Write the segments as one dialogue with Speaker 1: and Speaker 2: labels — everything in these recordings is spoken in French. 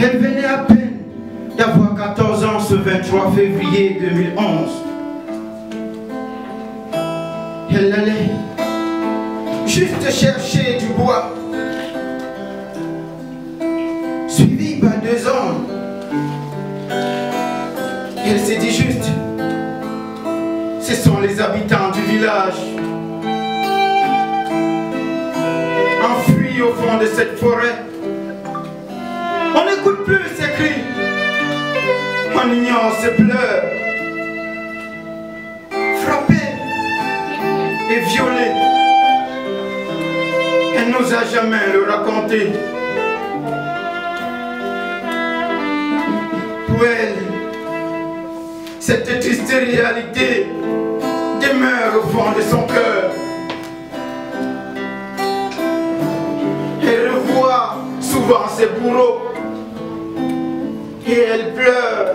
Speaker 1: Elle venait à peine d'avoir 14 ans ce 23 février 2011. Elle allait juste chercher du bois, suivi par 2 hommes. Elle s'est dit juste, ce sont les habitants du village, enfuis au fond de cette forêt. On n'écoute plus ces cris, on ignore ces pleurs, frappés et violés. Elle n'osa jamais le raconter. Pour elle, cette triste réalité demeure au fond de son cœur. Elle revoit souvent ses bourreaux et elle pleure.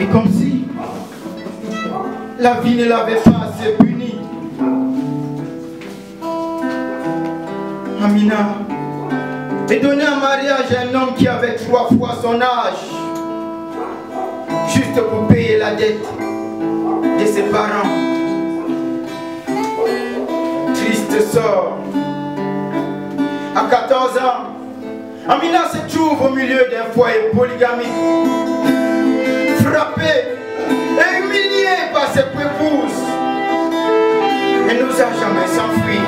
Speaker 1: Comme si la vie ne l'avait pas assez punie. Amina est donnée en mariage à un homme qui avait 3 fois son âge, juste pour payer la dette de ses parents. Triste sort. À 14 ans, Amina se trouve au milieu d'un foyer polygamique, frappée et humiliée par ses épouses. Elle n'osa jamais s'enfuir.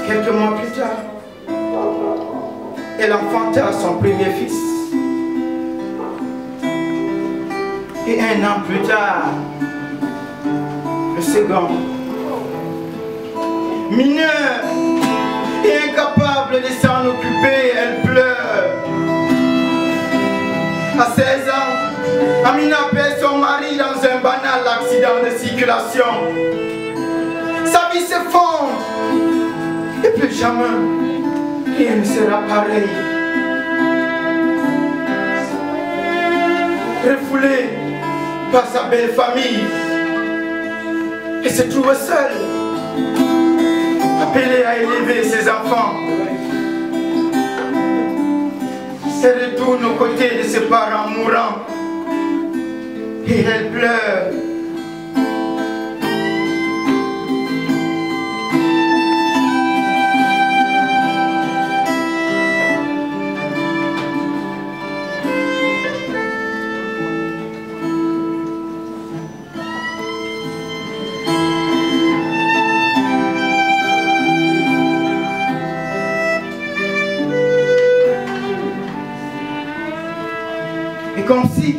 Speaker 1: Quelques mois plus tard, elle enfanta son premier fils. Et 1 an plus tard, le second. Mineure et incapable de s'en occuper, elle pleure. À 16 ans, Amina perd son mari dans un banal accident de circulation. Sa vie s'effondre et plus jamais rien ne sera pareil. Refoulée par sa belle famille, elle se trouve seule, appelée à élever ses enfants. Elle retourne aux côtés de ses parents mourants et elle pleure. Comme si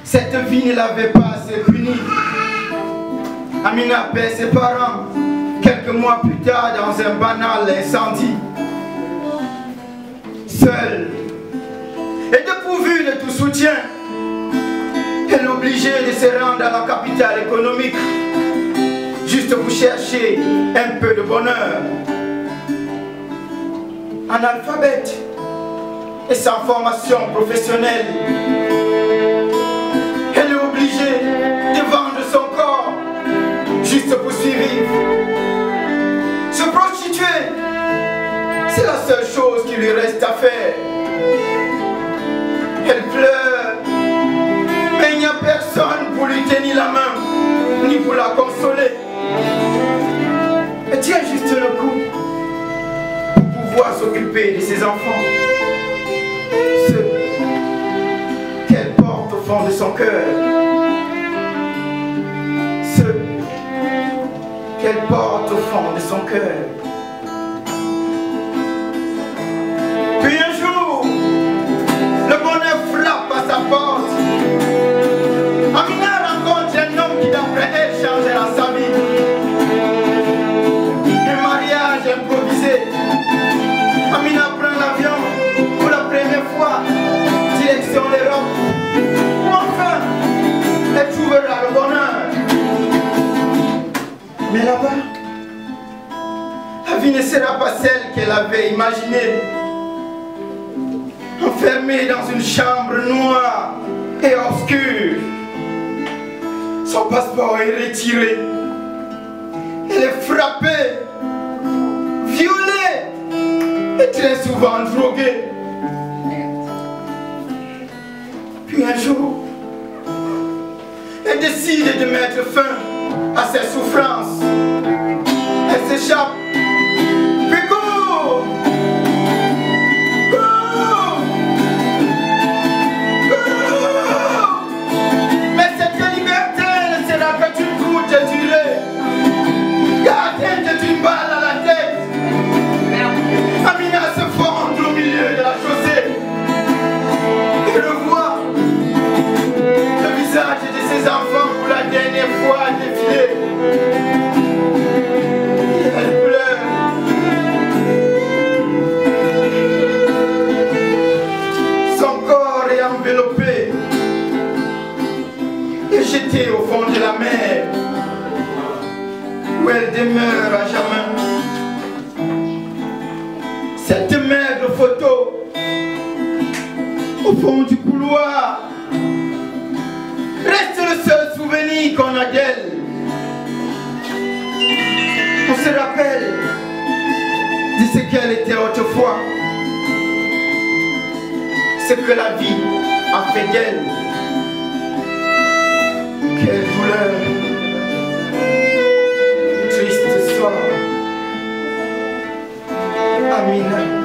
Speaker 1: cette vie ne l'avait pas assez punie, Amina perd ses parents quelques mois plus tard dans un banal incendie. Seule et dépourvue de tout soutien, elle est obligée de se rendre à la capitale économique juste pour chercher un peu de bonheur. Analphabète et sans formation professionnelle, elle est obligée de vendre son corps juste pour survivre. Se prostituer, c'est la seule chose qui lui reste à faire. Elle pleure, mais il n'y a personne pour lui tenir la main, ni pour la consoler. Elle tient juste le coup pour pouvoir s'occuper de ses enfants. Ceux qu'elle porte au fond de son cœur, ceux qu'elle porte au fond de son cœur. Puis un jour, le bonheur frappe à sa porte. Amina rencontre un homme qui d'après elle changera sa vie. Un mariage improvisé. Amina prend l'avion pour la première fois, direction l'Europe. sera pas celle qu'elle avait imaginée. Enfermée dans une chambre noire et obscure. Son passeport est retiré. Elle est frappée, violée et très souvent droguée. Puis un jour, elle décide de mettre fin à ses souffrances. Elle s'échappe. Puis cours! Cours! Cours! Mais cette liberté ne sera que d'une courte durée. Car atteinte d'une balle à la tête, Amina se fond au milieu de la chaussée. Et revoit le visage de ses enfants pour la dernière fois défiler. Elle pleure. Son corps est enveloppé et jeté au fond de la mer, où elle demeure à jamais. Cette maigre photo au fond du couloir reste le seul souvenir qu'on a d'elle. On se rappelle de ce qu'elle était autrefois, ce que la vie a fait d'elle. Quelle douleur, triste histoire. Amina.